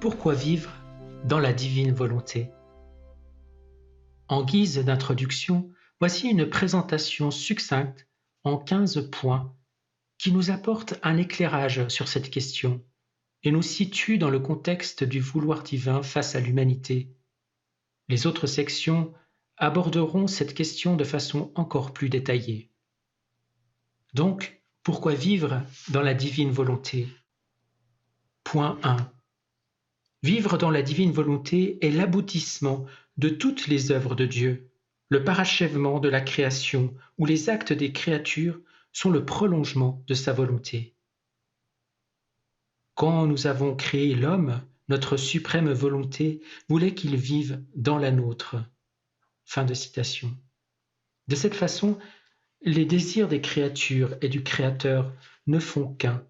Pourquoi vivre dans la divine volonté? En guise d'introduction, voici une présentation succincte en 15 points qui nous apporte un éclairage sur cette question et nous situe dans le contexte du vouloir divin face à l'humanité. Les autres sections aborderont cette question de façon encore plus détaillée. Donc, pourquoi vivre dans la divine volonté? Point 1. Vivre dans la divine volonté est l'aboutissement de toutes les œuvres de Dieu, le parachèvement de la création où les actes des créatures sont le prolongement de sa volonté. Quand nous avons créé l'homme, notre suprême volonté voulait qu'il vive dans la nôtre. Fin de citation. De cette façon, les désirs des créatures et du Créateur ne font qu'un,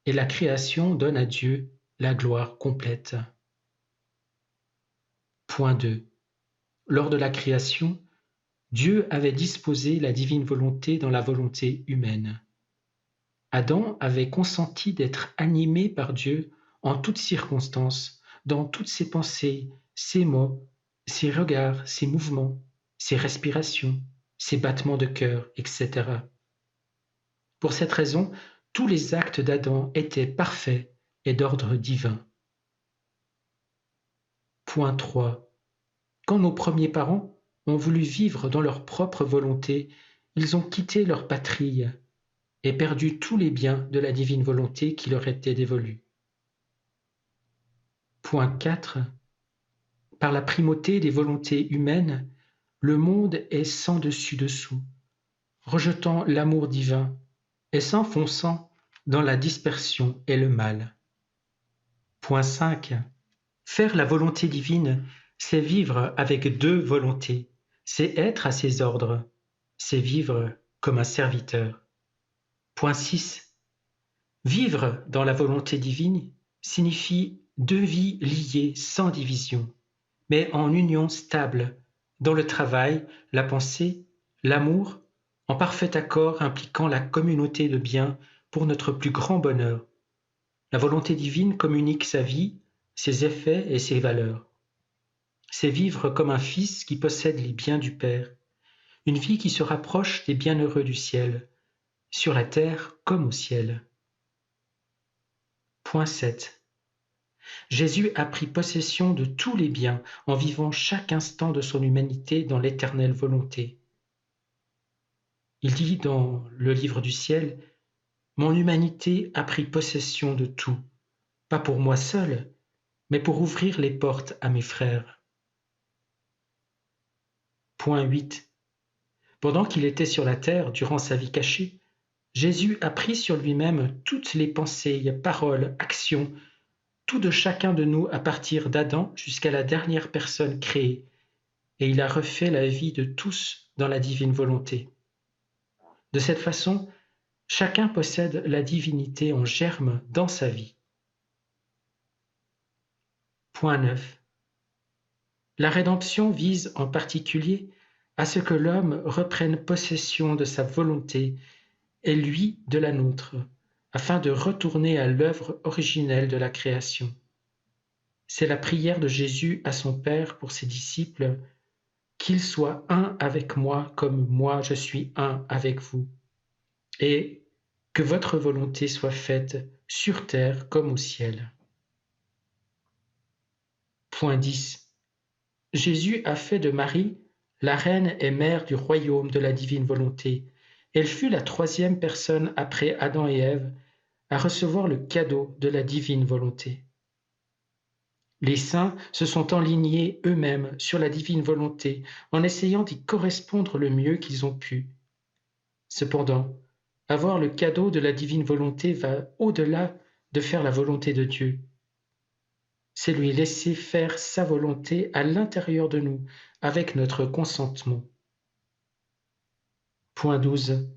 et la création donne à Dieu la gloire complète. Point 2. Lors de la création, Dieu avait disposé la divine volonté dans la volonté humaine. Adam avait consenti d'être animé par Dieu en toutes circonstances, dans toutes ses pensées, ses mots, ses regards, ses mouvements, ses respirations, ses battements de cœur, etc. Pour cette raison, tous les actes d'Adam étaient parfaits et d'ordre divin. Point 3. Quand nos premiers parents ont voulu vivre dans leur propre volonté, ils ont quitté leur patrie et perdu tous les biens de la divine volonté qui leur étaient dévolus. Point 4. Par la primauté des volontés humaines, le monde est sans dessus-dessous, rejetant l'amour divin et s'enfonçant dans la dispersion et le mal. Point 5. Faire la volonté divine, c'est vivre avec deux volontés, c'est être à ses ordres, c'est vivre comme un serviteur. Point 6. Vivre dans la volonté divine signifie deux vies liées sans division, mais en union stable, dans le travail, la pensée, l'amour, en parfait accord impliquant la communauté de biens pour notre plus grand bonheur. La volonté divine communique sa vie, ses effets et ses valeurs. C'est vivre comme un fils qui possède les biens du Père, une vie qui se rapproche des bienheureux du ciel, sur la terre comme au ciel. Point 7. Jésus a pris possession de tous les biens en vivant chaque instant de son humanité dans l'éternelle volonté. Il dit dans le livre du ciel, « Mon humanité a pris possession de tout, pas pour moi seul, mais pour ouvrir les portes à mes frères. » Point 8. Pendant qu'il était sur la terre durant sa vie cachée, Jésus a pris sur lui-même toutes les pensées, paroles, actions, tout de chacun de nous à partir d'Adam jusqu'à la dernière personne créée, et il a refait la vie de tous dans la divine volonté. De cette façon, chacun possède la divinité en germe dans sa vie. Point 9. La rédemption vise en particulier à ce que l'homme reprenne possession de sa volonté et lui de la nôtre, afin de retourner à l'œuvre originelle de la création. C'est la prière de Jésus à son Père pour ses disciples, qu'ils soient un avec moi comme moi je suis un avec vous, et que votre volonté soit faite sur terre comme au ciel. Point 10. Jésus a fait de Marie la reine et mère du royaume de la divine volonté. Elle fut la troisième personne après Adam et Ève à recevoir le cadeau de la divine volonté. Les saints se sont enlignés eux-mêmes sur la divine volonté en essayant d'y correspondre le mieux qu'ils ont pu. Cependant, avoir le cadeau de la divine volonté va au-delà de faire la volonté de Dieu. C'est lui laisser faire sa volonté à l'intérieur de nous, avec notre consentement. Point 12.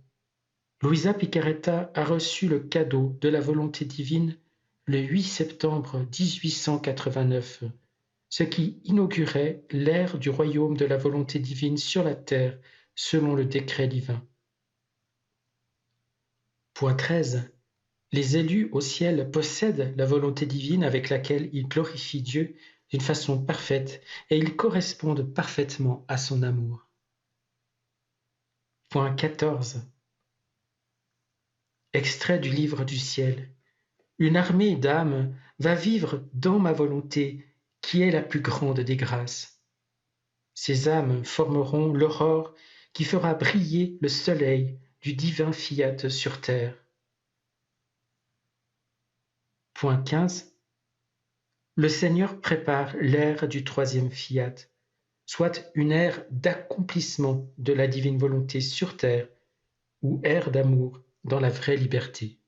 Luisa Picaretta a reçu le cadeau de la volonté divine le 8 septembre 1889, ce qui inaugurait l'ère du royaume de la volonté divine sur la terre selon le décret divin. Point 13. Les élus au ciel possèdent la volonté divine avec laquelle ils glorifient Dieu d'une façon parfaite et ils correspondent parfaitement à son amour. Point 14. Extrait du livre du ciel. Une armée d'âmes va vivre dans ma volonté, qui est la plus grande des grâces. Ces âmes formeront l'aurore qui fera briller le soleil du divin fiat sur terre. Point 15. Le Seigneur prépare l'ère du troisième fiat, soit une ère d'accomplissement de la divine volonté sur terre, ou ère d'amour dans la vraie liberté.